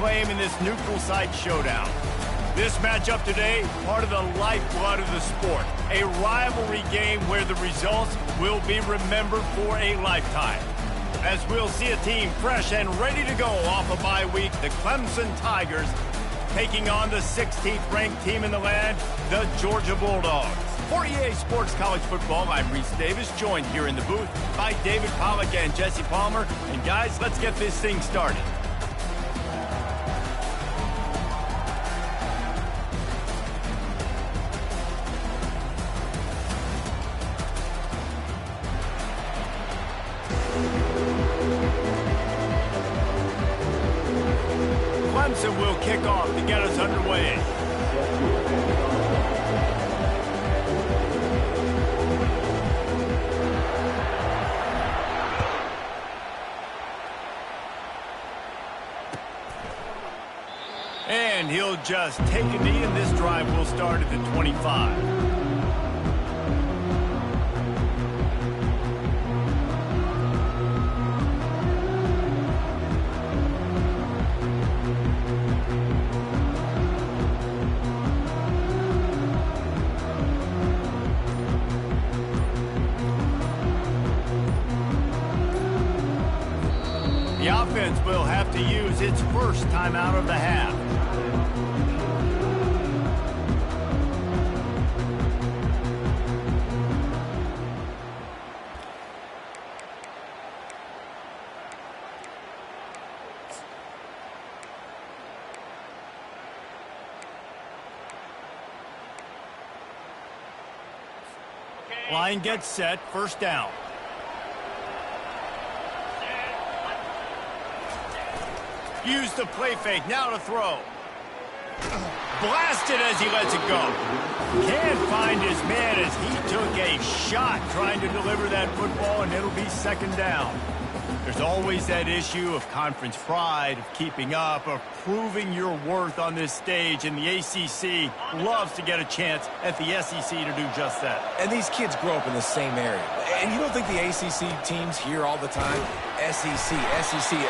claim in this neutral site showdown. This matchup today, part of the lifeblood of the sport. A rivalry game where the results will be remembered for a lifetime. As we'll see a team fresh and ready to go off a bye week, the Clemson Tigers taking on the 16th ranked team in the land, the Georgia Bulldogs. For EA Sports College Football, I'm Reese Davis, joined here in the booth by David Pollack and Jesse Palmer. And guys, let's get this thing started. Clemson will kick off to get us underway. And he'll just take a knee, and this drive will start at the 25. The offense will have to use its first timeout of the half. Line gets set, first down. Use the play fake, now to throw. Blasted as he lets it go. Can't find his man as he took a shot trying to deliver that football, and it'll be second down. There's always that issue of conference pride, of keeping up, of proving your worth on this stage, and the ACC loves to get a chance at the SEC to do just that. And these kids grow up in the same area. And you don't think the ACC teams hear all the time, SEC,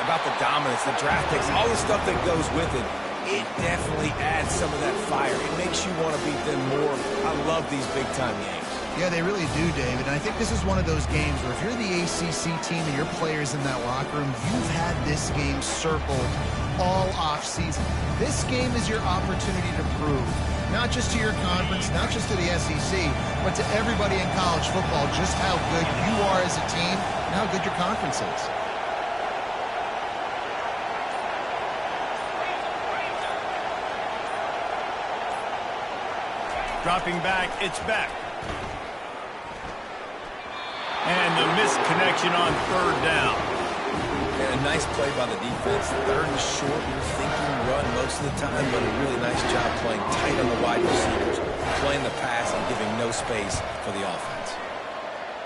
about the dominance, the draft picks, all the stuff that goes with it. It definitely adds some of that fire. It makes you want to beat them more. I love these big-time games. Yeah, they really do, David. And I think this is one of those games where if you're the ACC team and your players in that locker room, you've had this game circled all offseason. This game is your opportunity to prove, not just to your conference, not just to the SEC, but to everybody in college football, just how good you are as a team and how good your conference is. Dropping back, it's back. And the missed connection on third down. And a nice play by the defense. Third and short, you're thinking run most of the time, but a really nice job playing tight on the wide receivers, playing the pass and giving no space for the offense.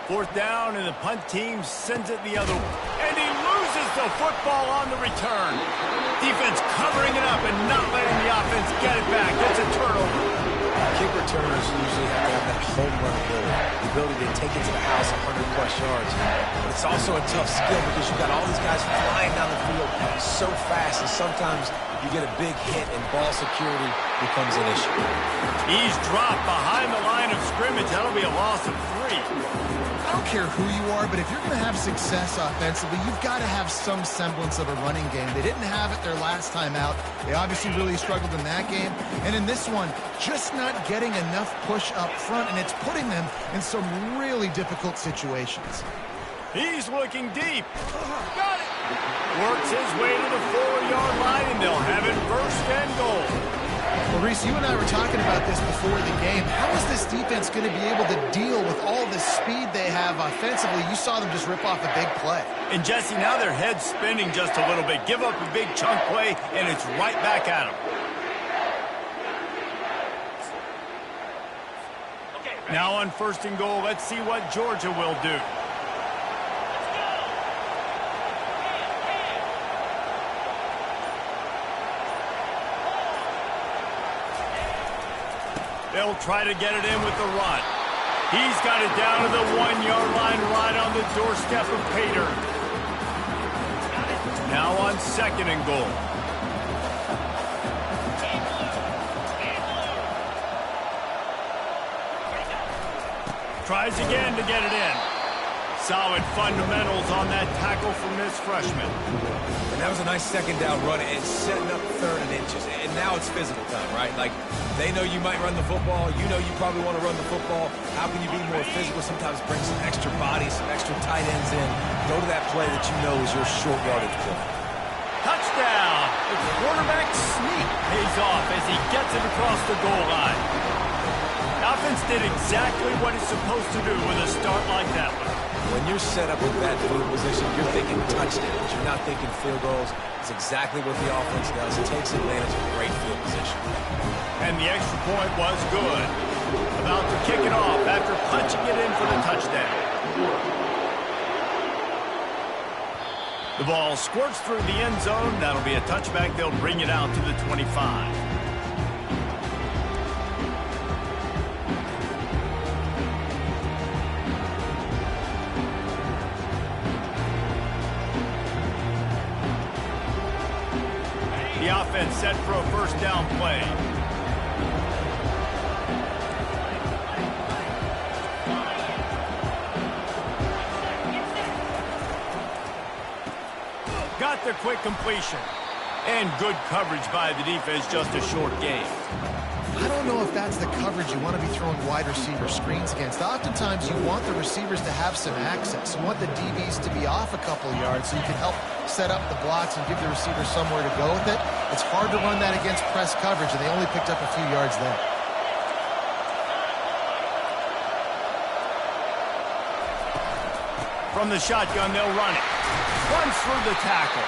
Fourth down, and the punt team sends it the other way. And he loses the football on the return. Defense covering it up and not letting the offense get it back. It's a turnover. Kick returners usually have to have that home run ability, the ability to take it to the house 100-plus yards. But it's also a tough skill because you've got all these guys flying down the field so fast, and sometimes you get a big hit and ball security becomes an issue. He's dropped behind the line of scrimmage. That'll be a loss of 3. I don't care who you are, but if you're going to have success offensively, you've got to have some semblance of a running game. They didn't have it their last time out. They obviously really struggled in that game. And in this one, just not getting enough push up front, and it's putting them in some really difficult situations. He's looking deep. Got it. Works his way to the 4-yard line, and they'll have it first and goal. Well, Reese, you and I were talking about this before the game. How is this defense going to be able to deal with all the speed they have offensively? You saw them just rip off a big play. And, Jesse, now their head's spinning just a little bit. Give up a big chunk play, and it's right back at them. Now on first and goal, let's see what Georgia will do. They'll try to get it in with the run. He's got it down to the 1-yard line right on the doorstep of Pater. Now on second and goal. Tries again to get it in. Solid fundamentals on that tackle from this freshman. And that was a nice second down run and setting up 3rd and inches. And now it's physical time, right? Like, they know you might run the football. You know you probably want to run the football. How can you be more physical? Sometimes bring some extra bodies, some extra tight ends in. Go to that play that you know is your short yardage play. Touchdown! The quarterback sneak pays off as he gets it across the goal line. The offense did exactly what it's supposed to do with a start like that one. When you're set up with that field position, you're thinking touchdowns. You're not thinking field goals. It's exactly what the offense does. It takes advantage of great field position. And the extra point was good. About to kick it off after punching it in for the touchdown. The ball squirts through the end zone. That'll be a touchback. They'll bring it out to the 25. The offense set for a first down play. Got the quick completion. And good coverage by the defense, just a short gain. I don't know if that's the coverage you want to be throwing wide receiver screens against. Oftentimes, you want the receivers to have some access. You want the DBs to be off a couple yards so you can help set up the blocks and give the receiver somewhere to go with it. It's hard to run that against press coverage, and they only picked up a few yards there. From the shotgun, they'll run it. Runs through the tackle.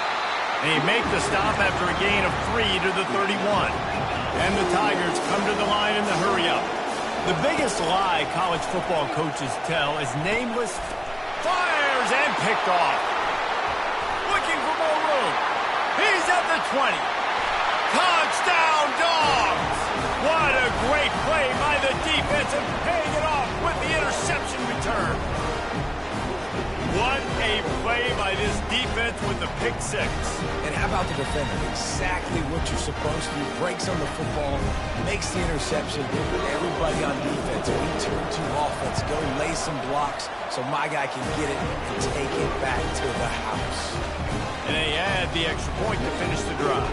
They make the stop after a gain of 3 to the 31. And the Tigers come to the line in the hurry-up. The biggest lie college football coaches tell is nameless. Fires and picked off. Looking for more room. He's at the 20. Touchdown, Dogs! What a great play by the defense and paying it off with the interception return. What a play by this defense with the pick 6. And how about the defender? Exactly what you're supposed to do. Breaks on the football, makes the interception. Everybody on defense, we turn to offense. Go lay some blocks so my guy can get it and take it back to the house. And they add the extra point to finish the drive.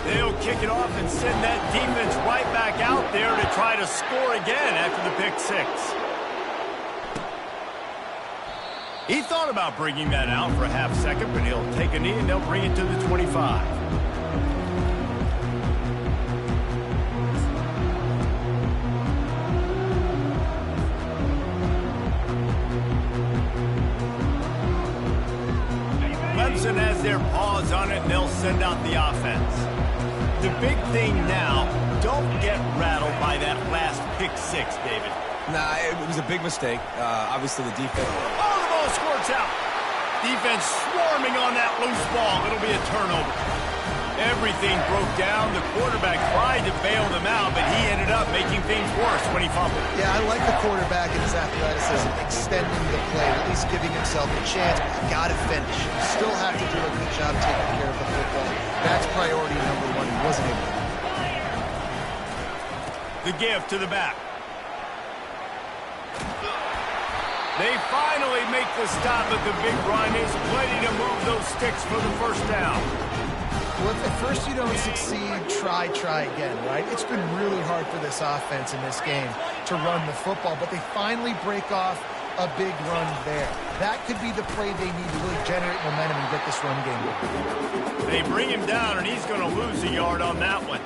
They'll kick it off and send that defense right back out there to try to score again after the pick 6. He thought about bringing that out for a half second, but he'll take a knee and they'll bring it to the 25. Clemson has their paws on it and they'll send out the offense. The big thing now, don't get rattled by that last pick 6, David. Nah, it was a big mistake. Obviously, the defense. Oh, the ball squirts out. Defense swarming on that loose ball. It'll be a turnover. Everything broke down. The quarterback tried to bail them out, but he ended up making things worse when he fumbled. Yeah, I like the quarterback and his athleticism, extending the play, at least giving himself a chance. Got to finish. You still have to do a good job taking care of the football. That's priority number 1. He wasn't able to. The give to the back. They finally make the stop at the big run. Is plenty to move those sticks for the first down. Well, if at first you don't succeed, try again, right? It's been really hard for this offense in this game to run the football, but they finally break off a big run there. That could be the play they need to really generate momentum and get this run game going. They bring him down, and he's going to lose a yard on that one.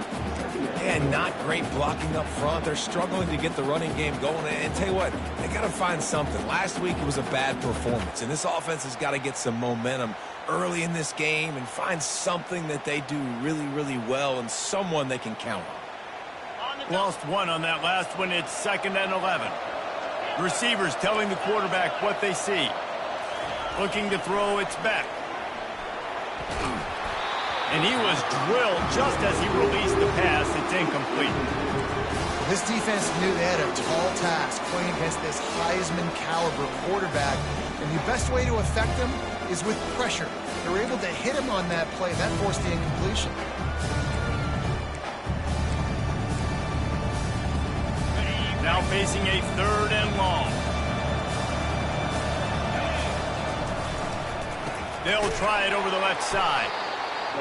And not great blocking up front. They're struggling to get the running game going. And tell you what, they got to find something. Last week it was a bad performance, and this offense has got to get some momentum early in this game and find something that they do really, really well and someone they can count on. Lost one on that last one. It's 2nd and 11. Receivers telling the quarterback what they see. Looking to throw, it's back. And he was drilled just as he released the pass. It's incomplete. This defense knew they had a tall task playing against this Heisman-caliber quarterback, and the best way to affect him is with pressure. They were able to hit him on that play, and that forced the incompletion. Now facing a 3rd and long. They'll try it over the left side.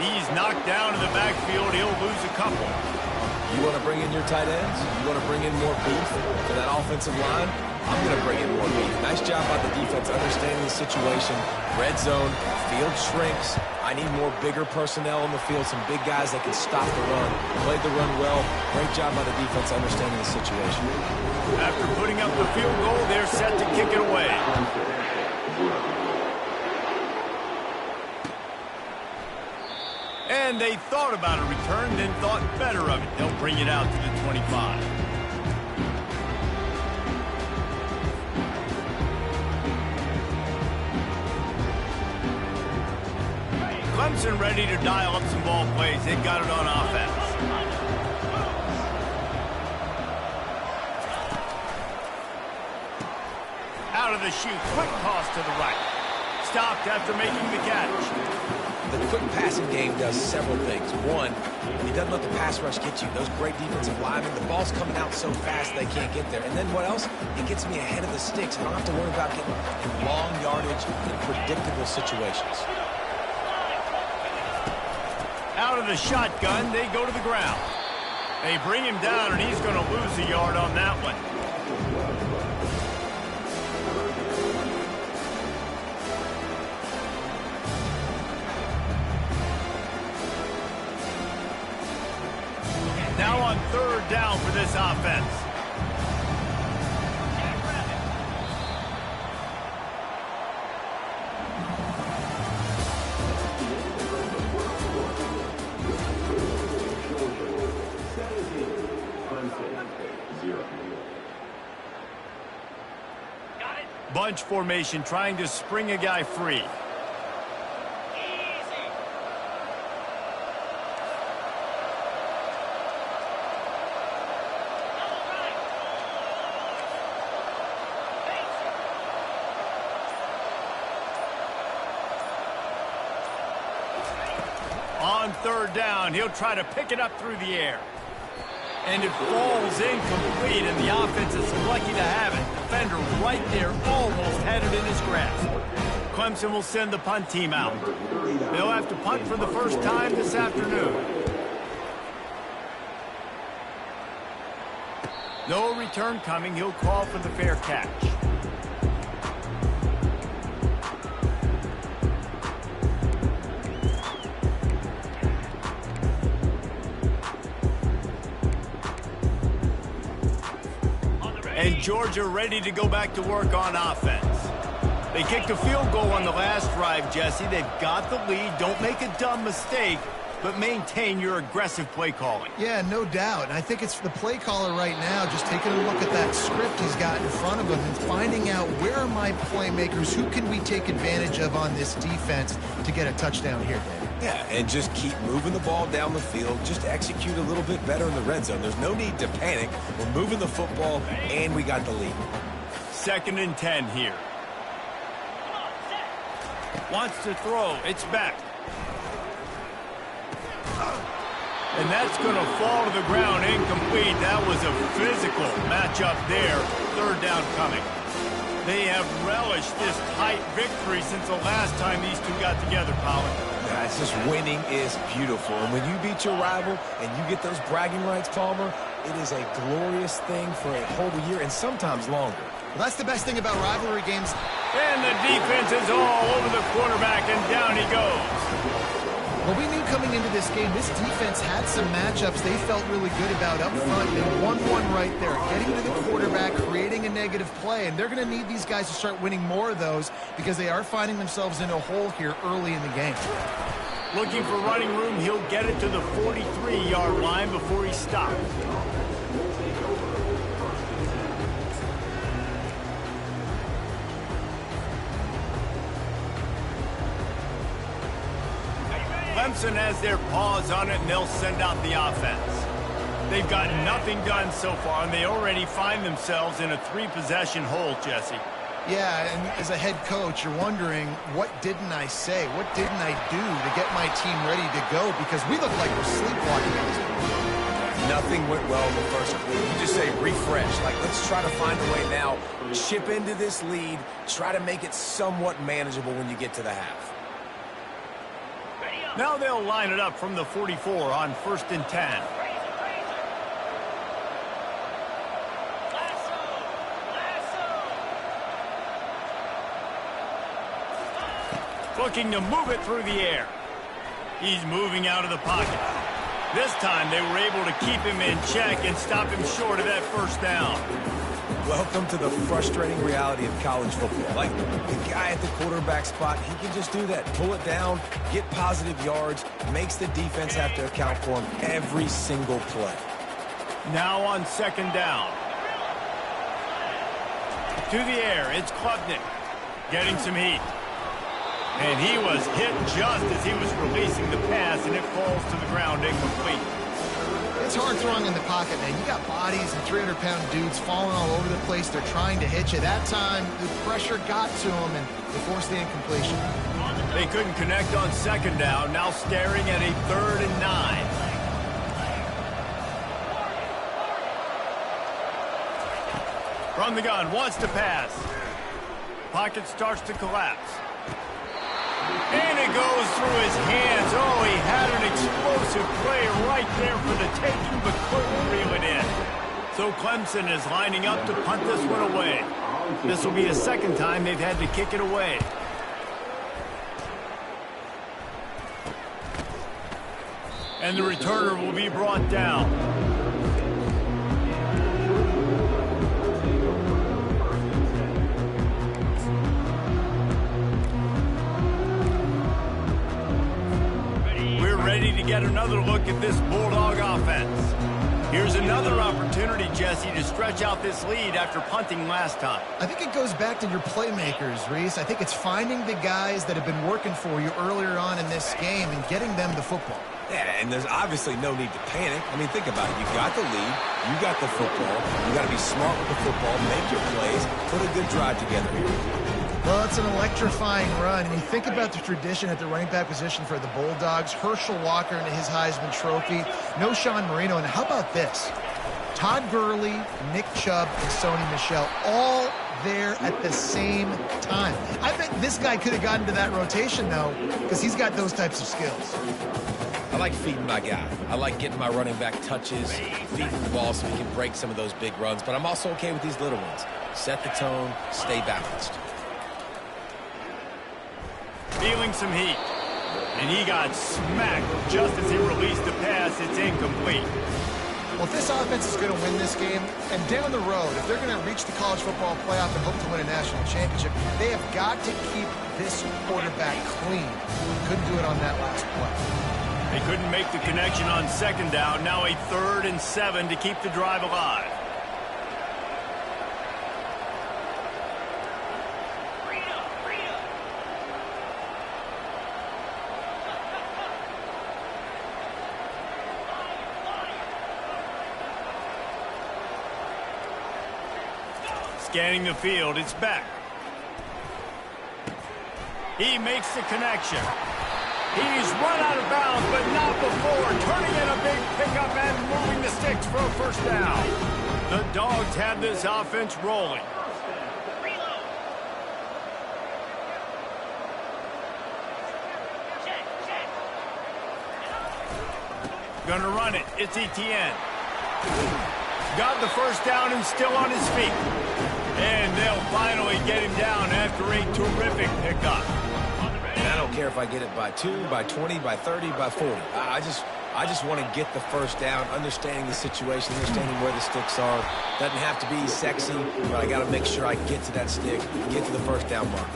He's knocked down in the backfield. He'll lose a couple. You want to bring in your tight ends? You want to bring in more beef to that offensive line? I'm going to bring in more beef. Nice job by the defense understanding the situation. Red zone, field shrinks. I need more bigger personnel in the field, some big guys that can stop the run. Played the run well. Great job by the defense understanding the situation. After putting up the field goal, they're set to kick it away. And they thought about a return, then thought better of it. They'll bring it out to the 25. Clemson ready to dial up some ball plays. They've got it on offense. Out of the chute, quick toss to the right. Stopped after making the catch. The quick passing game does several things. One, when he doesn't let the pass rush get you, those great defensive linemen, the ball's coming out so fast they can't get there. And then what else? It gets me ahead of the sticks. I don't have to worry about getting in long yardage in predictable situations. Out of the shotgun, they go to the ground. They bring him down, and he's going to lose a yard on that one. Now on third down for this offense. Bunch formation trying to spring a guy free. On third down, he'll try to pick it up through the air. And it falls incomplete, and the offense is lucky to have it. Defender right there, almost had it in his grasp. Clemson will send the punt team out. They'll have to punt for the first time this afternoon. No return coming. He'll call for the fair catch. And Georgia ready to go back to work on offense. They kicked a field goal on the last drive, Jesse. They've got the lead. Don't make a dumb mistake, but maintain your aggressive play calling. Yeah, no doubt. And I think it's the play caller right now just taking a look at that script he's got in front of him and finding out where are my playmakers, who can we take advantage of on this defense to get a touchdown here, Dave. Yeah, and just keep moving the ball down the field. Just execute a little bit better in the red zone. There's no need to panic. We're moving the football, and we got the lead. 2nd and 10 here. Wants to throw. It's back. And that's going to fall to the ground incomplete. That was a physical matchup there. 3rd down coming. They have relished this tight victory since the last time these two got together, Pollard. Yeah, it's just winning is beautiful. And when you beat your rival and you get those bragging rights, Palmer, it is a glorious thing for a whole year and sometimes longer. Well, that's the best thing about rivalry games. And the defense is all over the quarterback, and down he goes. Well, we knew coming into this game, this defense had some matchups they felt really good about up front. They won one right there, getting to the quarterback, creating a negative play. And they're going to need these guys to start winning more of those because they are finding themselves in a hole here early in the game. Looking for running room, he'll get it to the 43-yard line before he stops. Clemson has their paws on it, and they'll send out the offense. They've got nothing done so far, and they already find themselves in a 3-possession hole, Jesse. Yeah, and as a head coach, you're wondering, what didn't I say? What didn't I do to get my team ready to go? Because we look like we're sleepwalking at this point. Nothing went well in the first quarter. You just say refresh. Like, let's try to find a way now. Chip into this lead. Try to make it somewhat manageable when you get to the half. Now they'll line it up from the 44 on 1st and 10. Looking to move it through the air. He's moving out of the pocket. This time they were able to keep him in check and stop him short of that first down. Welcome to the frustrating reality of college football. Like, the guy at the quarterback spot, he can just do that. Pull it down, get positive yards, makes the defense have to account for him every single play. Now on 2nd down. To the air, it's Klubnik. Getting some heat. And he was hit just as he was releasing the pass, and it falls to the ground incomplete. It's hard throwing in the pocket, man. You got bodies and 300-pound dudes falling all over the place. They're trying to hit you. That time, the pressure got to them, and they forced the incompletion. They couldn't connect on 2nd down, now staring at a 3rd and 9. From the gun, wants to pass. Pocket starts to collapse. And it goes through his hands. Oh, he had an explosive play right there for the taking, but couldn't reel it in. So Clemson is lining up to punt this one away. This will be a 2nd time they've had to kick it away. And the returner will be brought down. Ready to get another look at this Bulldog offense. Here's another opportunity, Jesse, to stretch out this lead after punting last time. I think it goes back to your playmakers, Reese. I think it's finding the guys that have been working for you earlier on in this game and getting them the football. Yeah, and there's obviously no need to panic. I mean, think about it. You got the lead. You got the football. You got to be smart with the football, make your plays, put a good drive together here. Well, it's an electrifying run, and you think about the tradition at the running back position for the Bulldogs. Herschel Walker into his Heisman Trophy. No Sean Marino, and how about this? Todd Gurley, Nick Chubb, and Sony Michel all there at the same time. I bet this guy could have gotten to that rotation, though, because he's got those types of skills. I like feeding my guy. I like getting my running back touches, feeding the ball so he can break some of those big runs, but I'm also okay with these little ones. Set the tone, stay balanced. Feeling some heat. And he got smacked just as he released the pass. It's incomplete. Well, if this offense is going to win this game, and down the road, if they're going to reach the college football playoff and hope to win a national championship, they have got to keep this quarterback clean. Couldn't do it on that last play. They couldn't make the connection on 2nd down. Now a 3rd and 7 to keep the drive alive. Scanning the field, it's back. He makes the connection. He's run out of bounds, but not before. Turning in a big pickup and moving the sticks for a 1st down. The Dogs have this offense rolling. Gonna run it. It's Etienne. Got the 1st down and still on his feet. And they'll finally get him down after a terrific pickup. And I don't care if I get it by 2, by 20, by 30, by 40. I just want to get the 1st down, understanding the situation, understanding where the sticks are. Doesn't have to be sexy, but I got to make sure I get to that stick, get to the 1st down mark.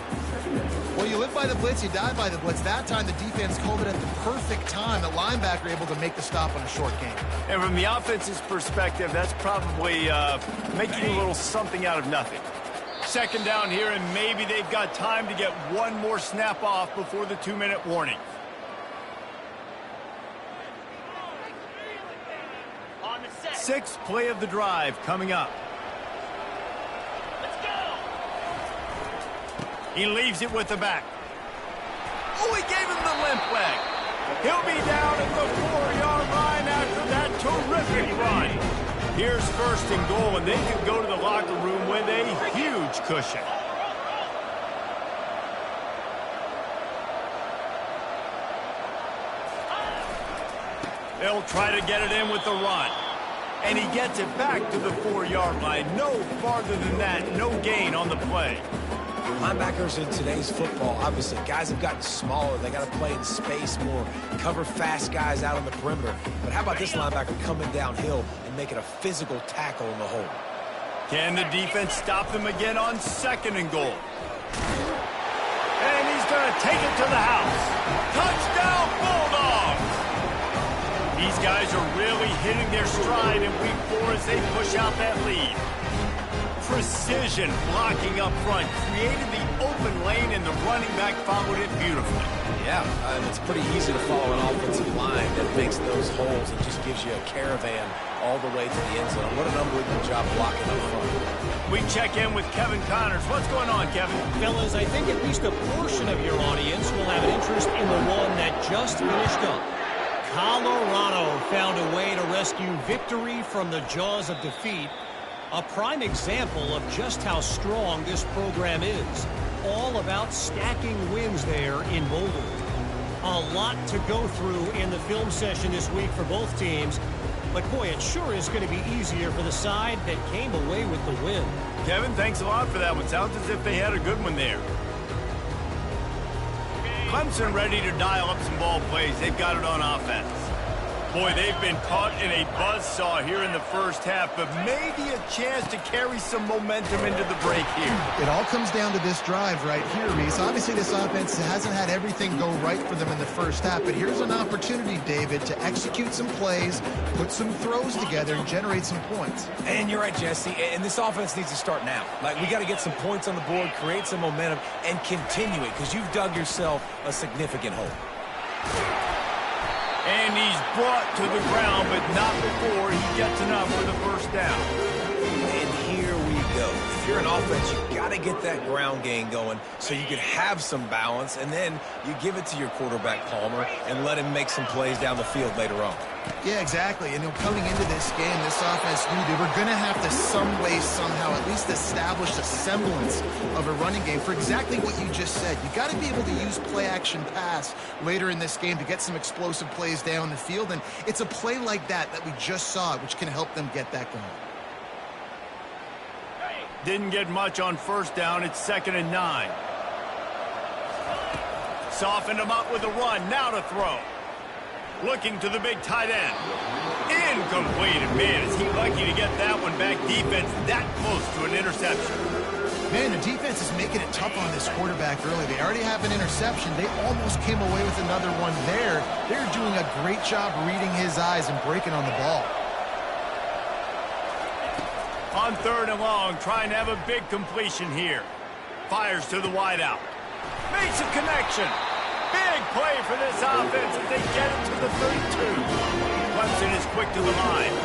Well, you live by the blitz, you die by the blitz. That time, the defense called it at the perfect time. The linebacker able to make the stop on a short game. And from the offense's perspective, that's probably making a little something out of nothing. 2nd down here, and maybe they've got time to get one more snap off before the 2-minute warning. Sixth play of the drive coming up. He leaves it with the back. Oh, he gave him the limp leg. He'll be down at the 4-yard line after that terrific run. Here's 1st and goal, and they can go to the locker room with a huge cushion. They'll try to get it in with the run. And he gets it back to the 4-yard line. No farther than that. No gain on the play. Linebackers in today's football, obviously, guys have gotten smaller. They got to play in space more, cover fast guys out on the perimeter. But how about this linebacker coming downhill and making a physical tackle in the hole? Can the defense stop them again on 2nd and goal? And he's going to take it to the house. Touchdown, Bulldogs! These guys are really hitting their stride in week 4 as they push out that lead. Precision blocking up front created the open lane, and the running back followed it beautifully. Yeah, it's pretty easy to follow an offensive line that makes those holes and just gives you a caravan all the way to the end zone. What an unbelievable job blocking up front. We check in with Kevin Connors. What's going on, Kevin? Fellas, I think at least a portion of your audience will have an interest in the one that just finished up. Colorado found a way to rescue victory from the jaws of defeat. A prime example of just how strong this program is. All about stacking wins there in Boulder. A lot to go through in the film session this week for both teams. But boy, it sure is going to be easier for the side that came away with the win. Kevin, thanks a lot for that one. Sounds as if they had a good one there. Clemson ready to dial up some ball plays. They've got it on offense. Boy, they've been caught in a buzzsaw here in the first half, but maybe a chance to carry some momentum into the break here. It all comes down to this drive right here, Reese. Obviously, this offense hasn't had everything go right for them in the first half, but here's an opportunity, David, to execute some plays, put some throws together, and generate some points. And you're right, Jesse, and this offense needs to start now. Like, we got to get some points on the board, create some momentum, and continue it, because you've dug yourself a significant hole. And he's brought to the ground, but not before he gets enough for the first down. And here we go. If you're an offense, you got to get that ground game going so you can have some balance, and then you give it to your quarterback, Palmer, and let him make some plays down the field later on. Yeah, exactly. And coming into this game, this offense knew they were going to have to some way, somehow, at least establish a semblance of a running game for exactly what you just said. You got to be able to use play-action pass later in this game to get some explosive plays down the field. And it's a play like that we just saw, which can help them get that going. Didn't get much on first down. It's 2nd and 9. Softened him up with a run. Now to throw. Looking to the big tight end. Incomplete. And man, is he lucky to get that one back. Defense that close to an interception. Man, the defense is making it tough on this quarterback early. They already have an interception. They almost came away with another one there. They're doing a great job reading his eyes and breaking on the ball. On 3rd and long, trying to have a big completion here. Fires to the wideout. Makes a connection. Big play for this offense as they get it to the 32. Clemson is quick to the line.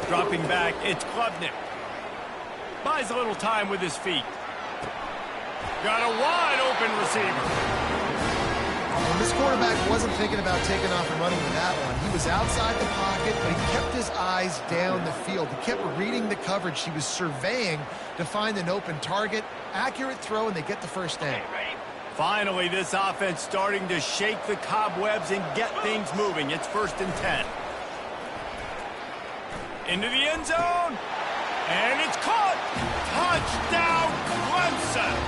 Dropping back, it's Klubnik. Buys a little time with his feet. Got a wide open receiver. And this quarterback wasn't thinking about taking off and running with that one. He was outside the pocket, but he kept his eyes down the field. He kept reading the coverage. He was surveying to find an open target. Accurate throw, and they get the first down. Finally, this offense starting to shake the cobwebs and get things moving. It's 1st and 10. Into the end zone. And it's caught. Touchdown, Clemson.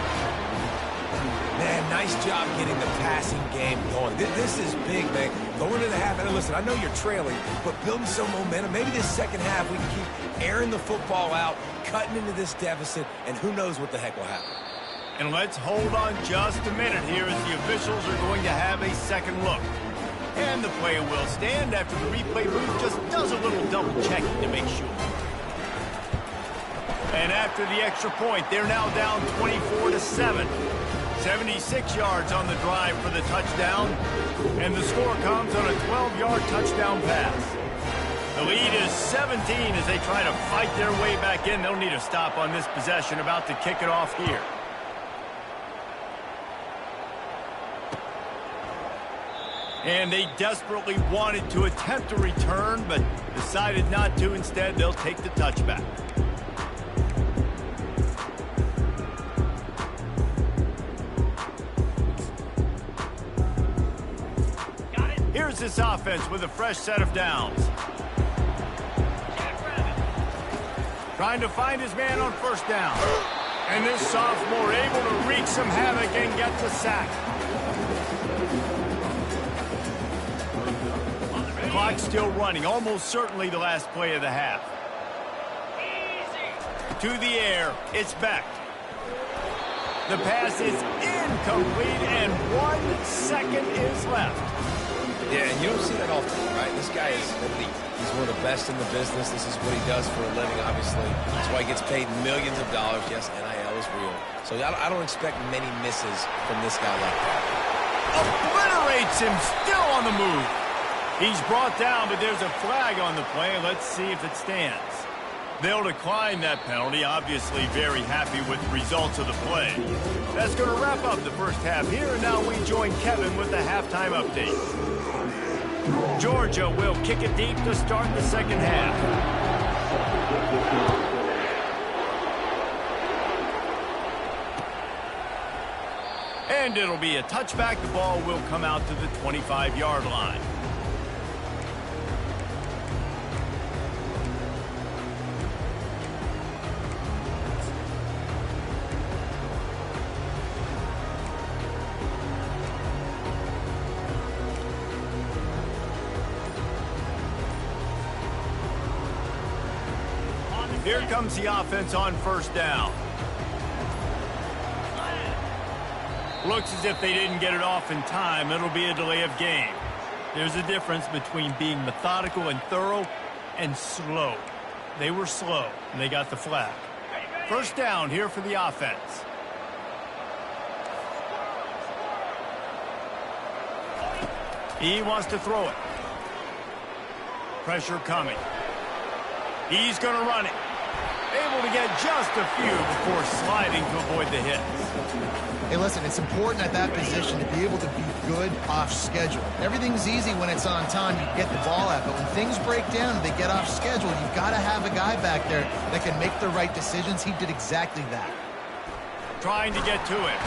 Man, nice job getting the passing game going. This is big, man. Going into the half, and listen, I know you're trailing, but building some momentum. Maybe this second half we can keep airing the football out, cutting into this deficit, and who knows what the heck will happen. And let's hold on just a minute here as the officials are going to have a second look. And the play will stand after the replay booth just does a little double checking to make sure. And after the extra point, they're now down 24-7. 76 yards on the drive for the touchdown, and the score comes on a 12-yard touchdown pass. The lead is 17 as they try to fight their way back in. They'll need a stop on this possession, about to kick it off here. And they desperately wanted to attempt a return, but decided not to. Instead, they'll take the touchback. Here's this offense with a fresh set of downs. Trying to find his man on first down. And this sophomore able to wreak some havoc and get the sack. Clock still running, almost certainly the last play of the half. To the air, it's Beck. The pass is incomplete, and 1 second is left. Yeah, and you don't see that often, right? This guy is elite. He's one of the best in the business. This is what he does for a living, obviously. That's why he gets paid millions of dollars. Yes, NIL is real. So I don't expect many misses from this guy like that. Obliterates him, still on the move. He's brought down, but there's a flag on the play. Let's see if it stands. They'll decline that penalty, obviously very happy with the results of the play. That's going to wrap up the first half here, and now we join Kevin with the halftime update. Georgia will kick it deep to start the second half. And it'll be a touchback. The ball will come out to the 25-yard line. Here comes the offense on first down. Looks as if they didn't get it off in time. It'll be a delay of game. There's a difference between being methodical and thorough and slow. They were slow, and they got the flag. First down here for the offense. He wants to throw it. Pressure coming. He's going to run it. Able to get just a few before sliding to avoid the hits. Hey, listen, it's important at that position to be able to be good off schedule. Everything's easy when it's on time. You get the ball out, but when things break down, they get off schedule. You've got to have a guy back there that can make the right decisions. He did exactly that. Trying to get to it.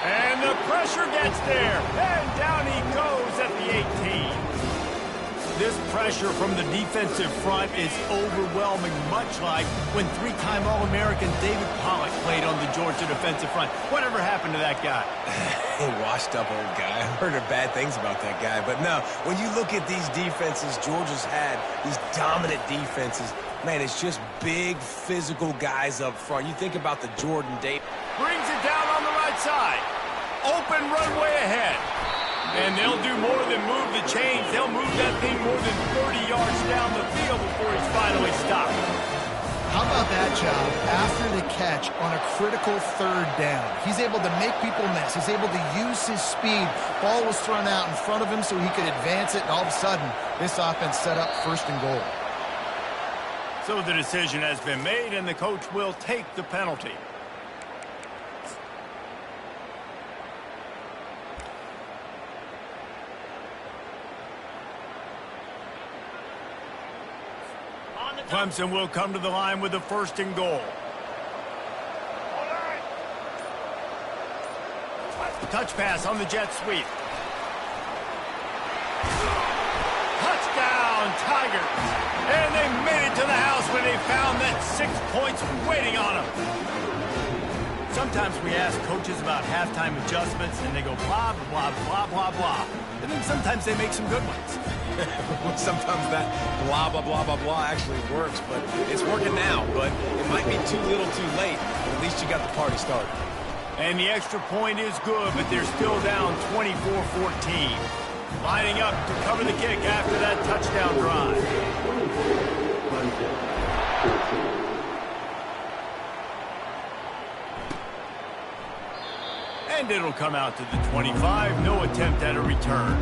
And the pressure gets there. And down he goes at the 18. This pressure from the defensive front is overwhelming, much like when three-time All-American David Pollock played on the Georgia defensive front. Whatever happened to that guy? Washed-up old guy. I've heard bad things about that guy. But no, when you look at these defenses Georgia's had, these dominant defenses, man, it's just big, physical guys up front. You think about the Jordan Davis. Brings it down on the right side. Open runway ahead. And they'll do more than move the chains. They'll move that thing more than 30 yards down the field before he's finally stopped. How about that job after the catch on a critical third down? He's able to make people miss. He's able to use his speed. Ball was thrown out in front of him so he could advance it, and all of a sudden, this offense set up first and goal. So the decision has been made, and the coach will take the penalty. Clemson will come to the line with the first and goal. Touch pass on the jet sweep. Touchdown, Tigers. And they made it to the house when they found that 6 points waiting on them. Sometimes we ask coaches about halftime adjustments, and they go blah, blah, blah, blah, blah. And then sometimes they make some good ones. Sometimes that blah, blah, blah, blah, blah actually works, but it's working now. But it might be too little too late, but at least you got the party started. And the extra point is good, but they're still down 24-14. Lining up to cover the kick after that touchdown drive. And it'll come out to the 25. No attempt at a return.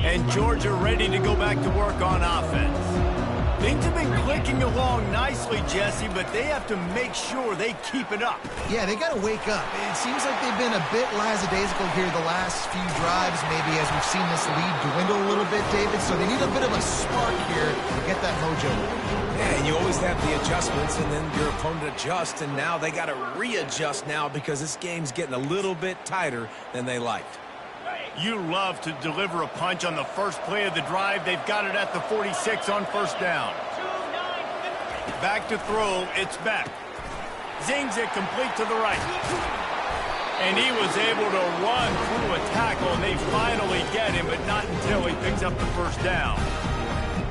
And Georgia ready to go back to work on offense. Things have been clicking along nicely, Jesse, but they have to make sure they keep it up. Yeah, they got to wake up. It seems like they've been a bit lackadaisical here the last few drives, maybe as we've seen this lead dwindle a little bit, David. So they need a bit of a spark here to get that mojo. Yeah, and you always have the adjustments, and then your opponent adjusts, and now they got to readjust now because this game's getting a little bit tighter than they liked. You love to deliver a punch on the first play of the drive. They've got it at the 46 on first down. Back to throw. It's Beck. Zings it complete to the right. And he was able to run through a tackle, and they finally get him, but not until he picks up the first down.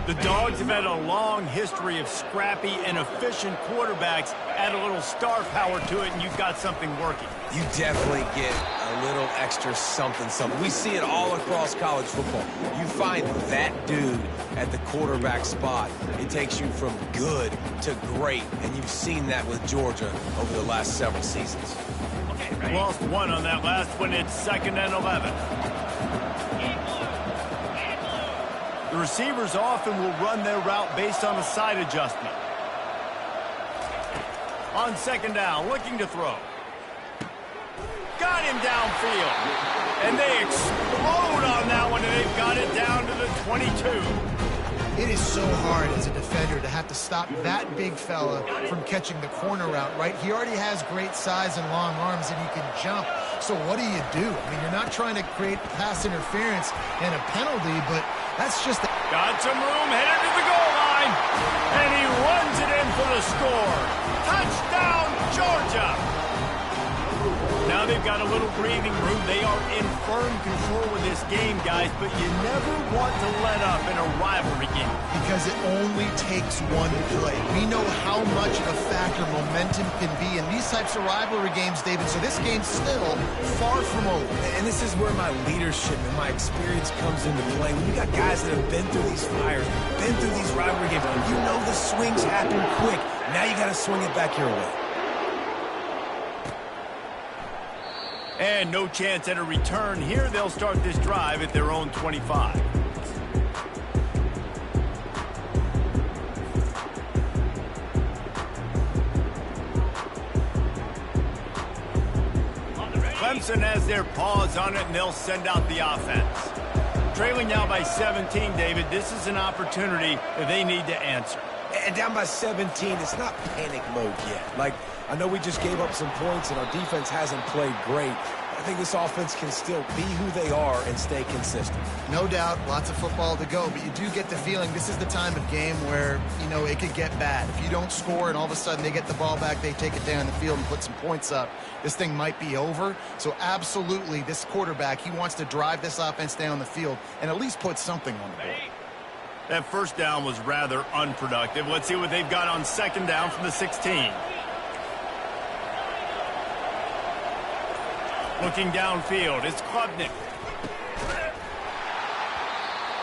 The Dogs have had a long history of scrappy and efficient quarterbacks. Add a little star power to it, and you've got something working. You definitely get a little extra something. We see it all across college football. You find that dude at the quarterback spot. It takes you from good to great, and you've seen that with Georgia over the last several seasons. Lost one on that last one. It's 2nd and 11. The receivers often will run their route based on a side adjustment. On 2nd down, looking to throw. Got him downfield. And they explode on that one, and they've got it down to the 22. It is so hard as a defender to have to stop that big fella from catching the corner route, right? He already has great size and long arms, and he can jump. So what do? I mean, you're not trying to create pass interference and a penalty, but that's just... Got some room, headed to the goal line, and he runs it in for the score. Touchdown, Georgia! Now they've got a little breathing room. They are in firm control of this game, guys, but you never want to let up in a rivalry game. Because it only takes one play. We know how much of a factor momentum can be in these types of rivalry games, David, so this game's still far from over. And this is where my leadership and my experience comes into play. When you got guys that have been through these fires, been through these rivalry games, you know the swings happen quick. Now you got to swing it back your way. And no chance at a return here. They'll start this drive at their own 25. Clemson has their paws on it, and they'll send out the offense. Trailing now by 17, David. This is an opportunity that they need to answer. And down by 17, it's not panic mode yet. Like, I know we just gave up some points and our defense hasn't played great. I think this offense can still be who they are and stay consistent. No doubt, lots of football to go, but you do get the feeling this is the time of game where, you know, it could get bad. If you don't score and all of a sudden they get the ball back, they take it down the field and put some points up, this thing might be over. So absolutely, this quarterback, he wants to drive this offense down the field and at least put something on the board. That first down was rather unproductive. Let's see what they've got on 2nd down from the 16. Looking downfield, it's Klubnik.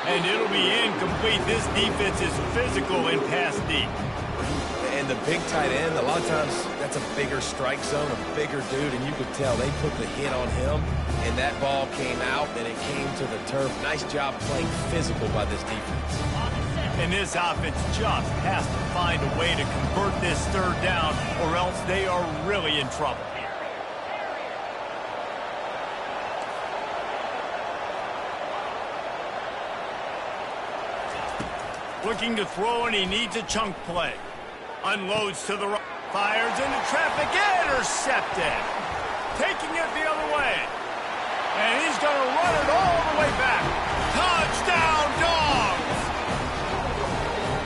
And it'll be incomplete. This defense is physical and pass deep. And the big tight end, a lot of times that's a bigger strike zone, a bigger dude, and you could tell they put the hit on him, and that ball came out, and it came to the turf. Nice job playing physical by this defense. And this offense just has to find a way to convert this 3rd down, or else they are really in trouble. Looking to throw, and he needs a chunk play. Unloads to the right. Fires into traffic. Intercepted. Taking it the other way. And he's going to run it all the way back. Touchdown, Dogs!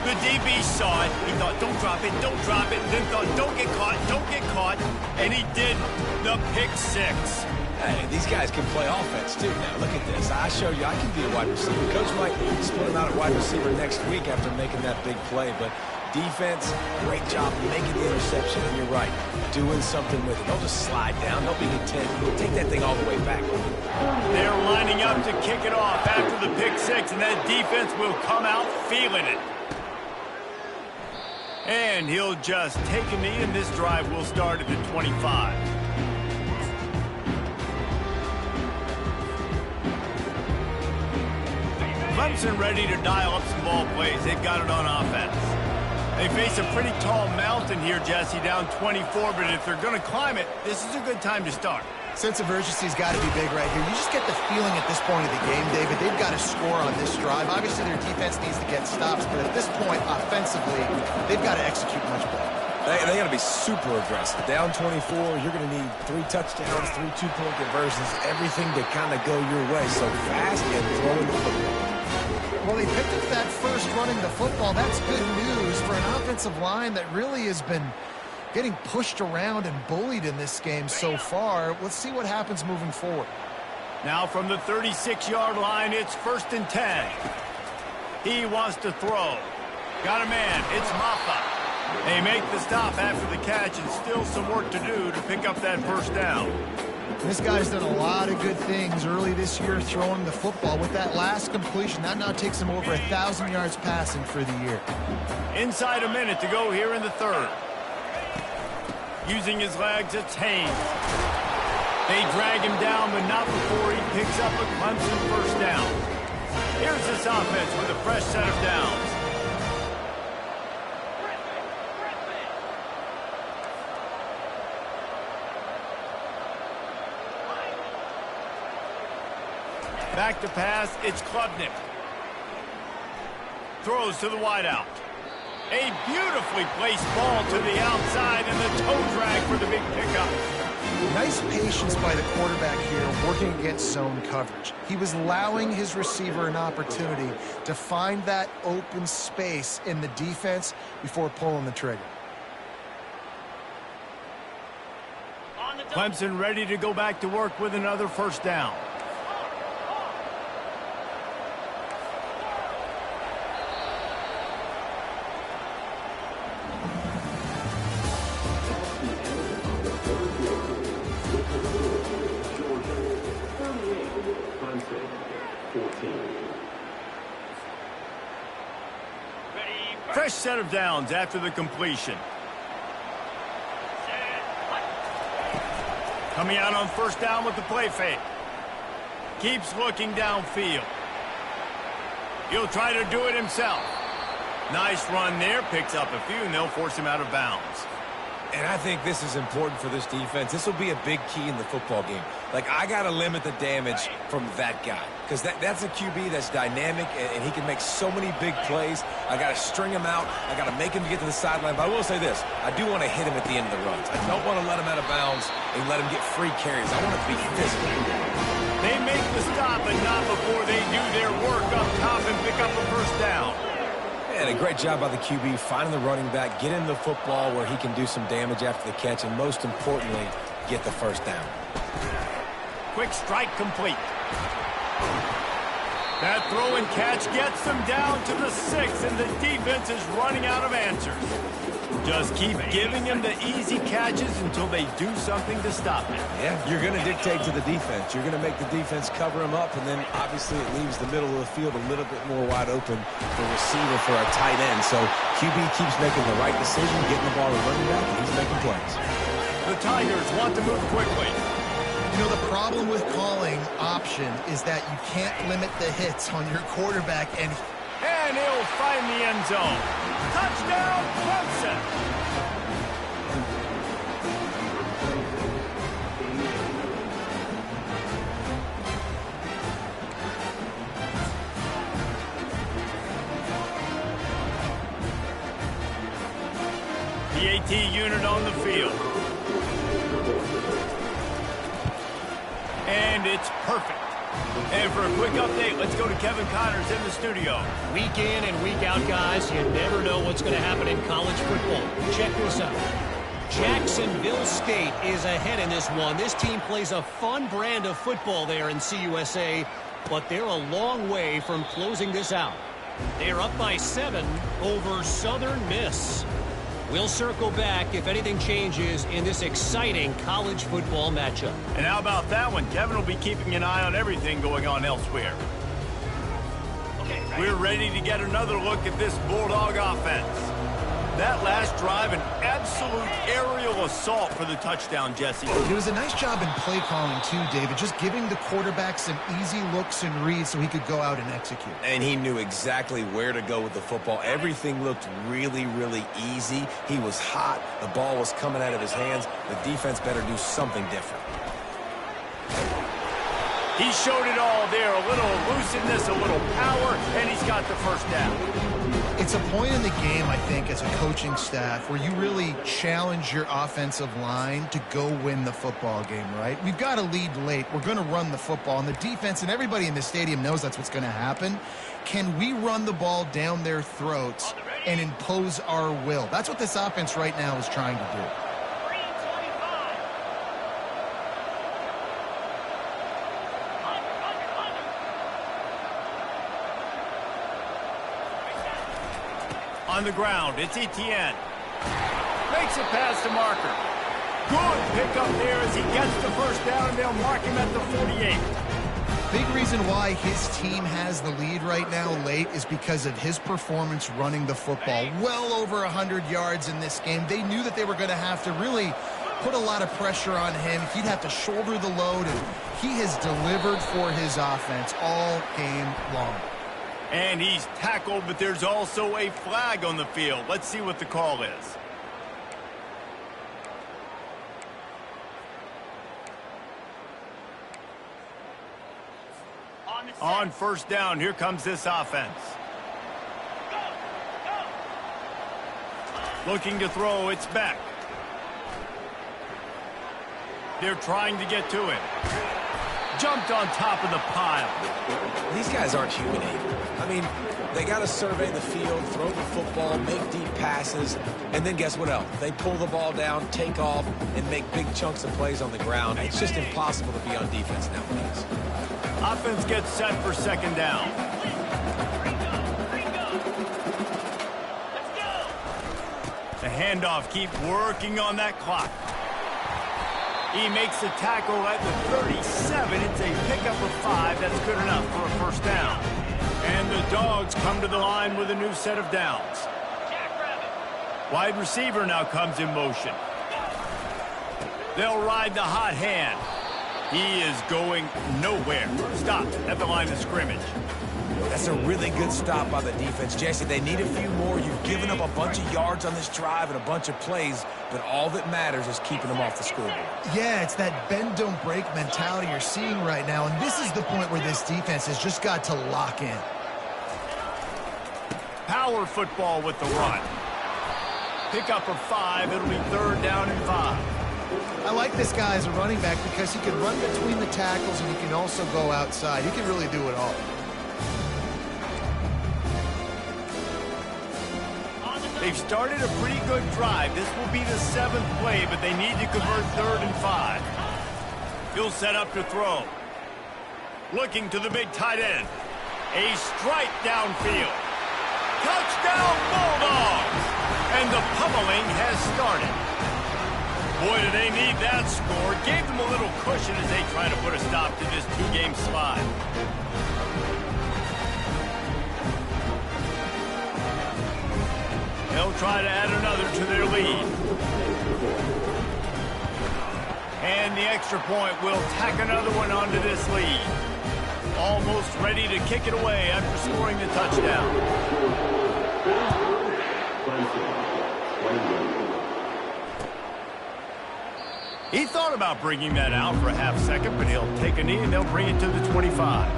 The DB saw it. He thought, don't drop it, don't drop it. Then thought, don't get caught, don't get caught. And he did the pick 6. Hey, these guys can play offense, too. Now, look at this. I show you I can be a wide receiver. Coach might split him out at wide receiver next week after making that big play. But defense, great job making the interception. And you're right, doing something with it. Don't just slide down. Don't be content. Take that thing all the way back. They're lining up to kick it off after the pick 6, and that defense will come out feeling it. And he'll just take a knee, and this drive will start at the 25. Clemson ready to dial up some ball plays. They've got it on offense. They face a pretty tall mountain here, Jesse, down 24, but if they're going to climb it, this is a good time to start. Sense of urgency's got to be big right here. You just get the feeling at this point of the game, David, they've got to score on this drive. Obviously, their defense needs to get stops, but at this point, offensively, they've got to execute much better. They got to be super aggressive. Down 24, you're going to need 3 touchdowns, 3 two-point conversions, everything to kind of go your way. So fast and throwing the football. Well, they picked up that first running the football. That's good news for an offensive line that really has been getting pushed around and bullied in this game so far. Let's see what happens moving forward. Now from the 36-yard line, it's 1st and 10. He wants to throw. Got a man. It's Maffa. They make the stop after the catch, and still some work to do to pick up that first down. This guy's done a lot of good things early this year throwing the football. With that last completion, that now takes him over 1,000 yards passing for the year. Inside a minute to go here in the third. Using his legs, it's Haynes. They drag him down, but not before he picks up a Clemson first down. Here's this offense with a fresh set of downs. Back to pass, it's Klubnik. Throws to the wideout. A beautifully placed ball to the outside and the toe drag for the big pickup. Nice patience by the quarterback here working against zone coverage. He was allowing his receiver an opportunity to find that open space in the defense before pulling the trigger. Clemson ready to go back to work with another first down. Fresh set of downs after the completion. Coming out on first down with the play fake. Keeps looking downfield. He'll try to do it himself. Nice run there. Picks up a few, and they'll force him out of bounds. And I think this is important for this defense. This will be a big key in the football game. Like, I got to limit the damage from that guy because that's a QB that's dynamic, and he can make so many big plays. I got to string him out. I got to make him get to the sideline. But I will say this. I do want to hit him at the end of the runs. I don't want to let him out of bounds and let him get free carries. I want it to be physical. They make the stop, but not before they do their work up top and pick up a first down. And a great job by the QB finding the running back, get him the football where he can do some damage after the catch, and most importantly, get the first down. Quick strike complete. That throw and catch gets them down to the 6, and the defense is running out of answers. Just keep giving them the easy catches until they do something to stop it. Yeah, you're going to dictate to the defense. You're going to make the defense cover him up, and then obviously it leaves the middle of the field a little bit more wide open for receiver for our tight end. So QB keeps making the right decision, getting the ball to running back, and he's making plays. The Tigers want to move quickly. You know, the problem with calling option is that you can't limit the hits on your quarterback, and he'll find the end zone. Touchdown, Clemson! The AT unit on the field. And it's perfect. And for a quick update, let's go to Kevin Connors in the studio. Week in and week out, guys, you never know what's going to happen in college football. Check this out. Jacksonville State is ahead in this one. This team plays a fun brand of football there in CUSA, but they're a long way from closing this out. They're up by 7 over Southern Miss. We'll circle back if anything changes in this exciting college football matchup. And how about that one? Kevin will be keeping an eye on everything going on elsewhere. We're ready to get another look at this Bulldog offense. That last drive, an absolute aerial assault for the touchdown, Jesse. It was a nice job in play calling too, David, just giving the quarterback some easy looks and reads so he could go out and execute. And he knew exactly where to go with the football. Everything looked really, really easy. He was hot. The ball was coming out of his hands. The defense better do something different. He showed it all there. A little elusiveness, a little power, and he's got the first down. It's a point in the game, I think, as a coaching staff where you really challenge your offensive line to go win the football game, right? We've got to lead late. We're going to run the football. And the defense and everybody in the stadium knows that's what's going to happen. Can we run the ball down their throats and impose our will? That's what this offense right now is trying to do. On the ground, it's Etienne. Makes it past the marker. Good pickup there as he gets the first down, and they'll mark him at the 48. Big reason why his team has the lead right now late is because of his performance running the football. Well over 100 yards in this game. They knew that they were going to have to really put a lot of pressure on him. He'd have to shoulder the load, and he has delivered for his offense all game long. And he's tackled, but there's also a flag on the field. Let's see what the call is. On first down, here comes this offense. Looking to throw, it's Beck. They're trying to get to him. Jumped on top of the pile. These guys aren't human either. I mean, they got to survey the field, throw the football, make deep passes, and then guess what else? They pull the ball down, take off, and make big chunks of plays on the ground. It's just impossible to be on defense nowadays. Offense gets set for second down. The handoff, keep working on that clock. He makes the tackle at the 37. It's a pickup of 5. That's good enough for a first down. And the Dogs come to the line with a new set of downs. Wide receiver now comes in motion. They'll ride the hot hand. He is going nowhere. Stop at the line of scrimmage. That's a really good stop by the defense. Jesse, they need a few more. You've given up a bunch of yards on this drive and a bunch of plays, but all that matters is keeping them off the scoreboard. Yeah, it's that bend, don't break mentality you're seeing right now, and this is the point where this defense has just got to lock in. Power football with the run. Pickup of 5. It'll be third down and 5. I like this guy as a running back because he can run between the tackles and he can also go outside. He can really do it all. They've started a pretty good drive. This will be the 7th play, but they need to convert third and 5. He'll set up to throw. Looking to the big tight end. A strike downfield. Touchdown Bulldogs! And the pummeling has started. Boy, do they need that score. Gave them a little cushion as they try to put a stop to this 2-game slide. They'll try to add another to their lead. And the extra point will tack another one onto this lead. Almost ready to kick it away after scoring the touchdown. He thought about bringing that out for a half second, but he'll take a knee and they'll bring it to the 25.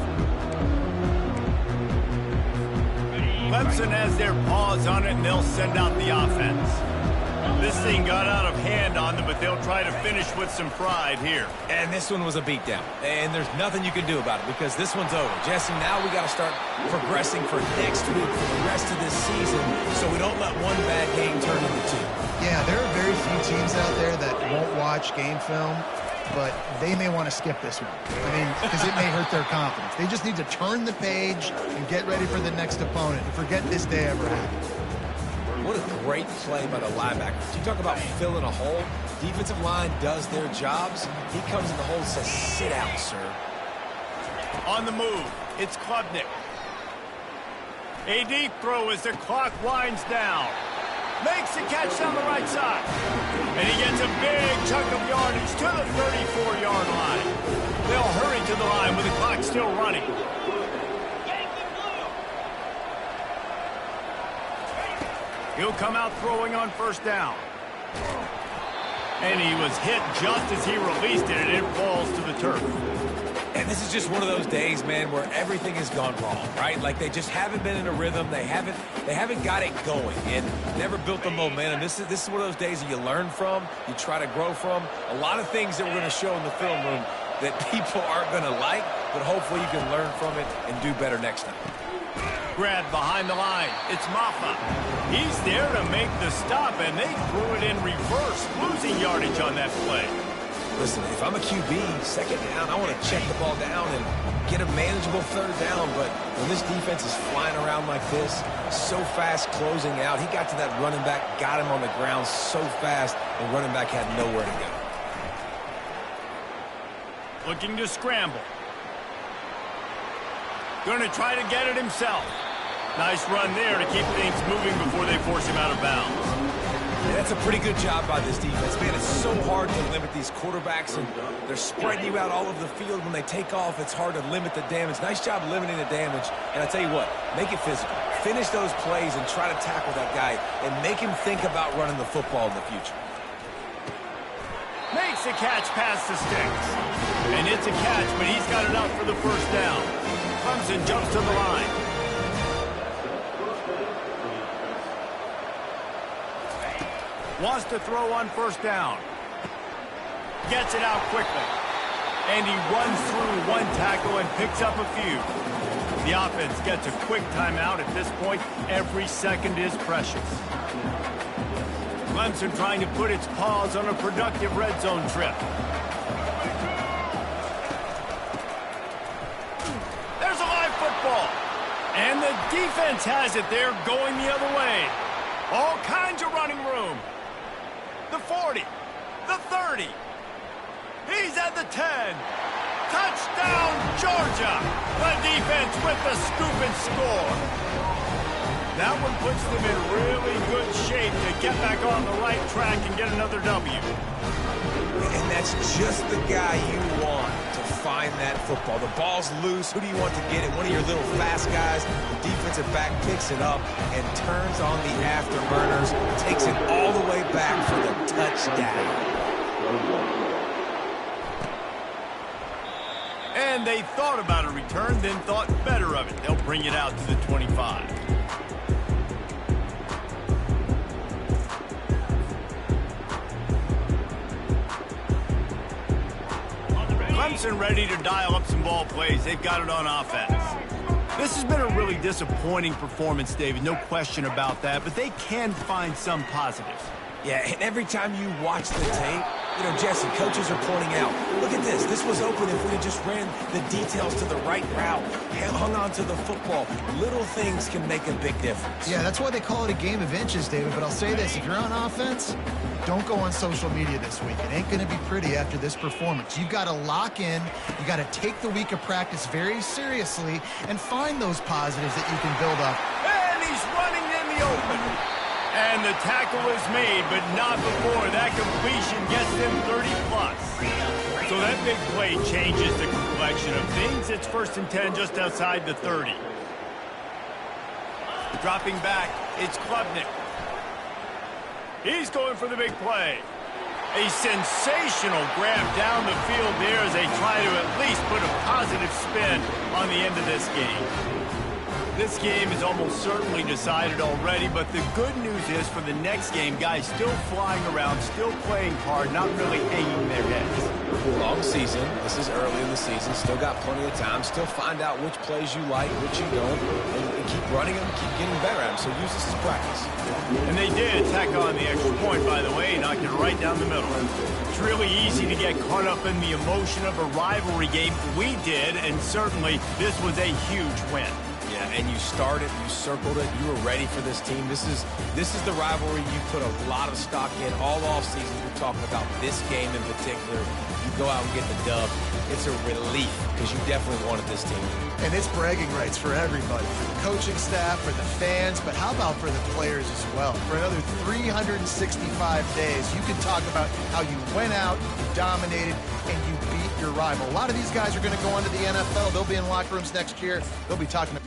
Clemson has their paws on it, and they'll send out the offense. This thing got out of hand on them, but they'll try to finish with some pride here. And this one was a beatdown. And there's nothing you can do about it because this one's over. Jesse, now we got to start progressing for next week for the rest of this season so we don't let one bad game turn into 2. Yeah, there are very few teams out there that won't watch game film, but they may want to skip this one. I mean, because it may hurt their confidence. They just need to turn the page and get ready for the next opponent and forget this day ever happened. What a great play by the linebackers. You talk about filling a hole. Defensive line does their jobs. He comes in the hole and says, sit out, sir. On the move, it's Klubnik. A deep throw as the clock winds down. Makes the catch down the right side. And he gets a big chunk of yardage to the 34-yard line. They'll hurry to the line with the clock still running. He'll come out throwing on first down. And he was hit just as he released it, and it falls to the turf. And this is just one of those days, man, where everything has gone wrong, right? Like they just haven't been in a rhythm. They haven't got it going and never built the momentum. This is one of those days that you learn from, you try to grow from. A lot of things that we're going to show in the film room that people aren't going to like, but hopefully you can learn from it and do better next time. Grab behind the line. It's Maffa. He's there to make the stop, and they threw it in reverse, losing yardage on that play. Listen, if I'm a QB, second down, I want to check the ball down and get a manageable third down. But when this defense is flying around like this, so fast closing out, he got to that running back, got him on the ground so fast, the running back had nowhere to go. Looking to scramble. Going to try to get it himself. Nice run there to keep things moving before they force him out of bounds. Yeah, that's a pretty good job by this defense. Man, it's so hard to limit these quarterbacks, and they're spreading you out all over the field. When they take off, it's hard to limit the damage. Nice job limiting the damage. And I tell you what, make it physical. Finish those plays and try to tackle that guy and make him think about running the football in the future. Makes a catch past the sticks. And it's a catch, but he's got it out for the first down. Clemson jumps to the line. Wants to throw on first down. Gets it out quickly. And he runs through one tackle and picks up a few. The offense gets a quick timeout. At this point, every second is precious. Clemson trying to put its paws on a productive red zone trip. There's a live football. And the defense has it there going the other way. All kinds of running room. The 40, the 30. He's at the 10. Touchdown, Georgia. The defense with the scoop and score. That one puts them in really good shape to get back on the right track and get another W. And that's just the guy you want to find that football. The ball's loose. Who do you want to get it? One of your little fast guys. The defensive back picks it up and turns on the afterburners. Takes it all the way back for the touchdown. And they thought about a return, then thought better of it. They'll bring it out to the 25. Clemson ready to dial up some ball plays. They've got it on offense. This has been a really disappointing performance, David. No question about that, but they can find some positives. Yeah, and every time you watch the tape, you know, Jesse, coaches are pointing out, look at this. This was open if we had just ran the details to the right route, hung on to the football. Little things can make a big difference. Yeah, that's why they call it a game of inches, David. But I'll say this, if you're on offense, don't go on social media this week. It ain't going to be pretty after this performance. You've got to lock in. You got to take the week of practice very seriously and find those positives that you can build up. And he's running in the open. And the tackle is made, but not before that completion gets them 30-plus. So that big play changes the complexion of things. It's 1st and 10 just outside the 30. Dropping back, it's Klubnik. He's going for the big play. A sensational grab down the field there as they try to at least put a positive spin on the end of this game. This game is almost certainly decided already, but the good news is for the next game, guys still flying around, still playing hard, not really hanging their heads. Long season. This is early in the season. Still got plenty of time. Still find out which plays you like, which you don't, and keep running them, keep getting better at them. So use this as practice. And they did tack on the extra point, by the way, knocked it right down the middle. It's really easy to get caught up in the emotion of a rivalry game. We did, and certainly this was a huge win. Yeah, and you started, you circled it, you were ready for this team. This is the rivalry you put a lot of stock in all offseason. You're talking about this game in particular. You go out and get the dub. It's a relief because you definitely wanted this team. And it's bragging rights for everybody, for the coaching staff, for the fans, but how about for the players as well? For another 365 days, you can talk about how you went out, you dominated, and you beat your rival. A lot of these guys are going to go on to the NFL. They'll be in locker rooms next year. They'll be talking about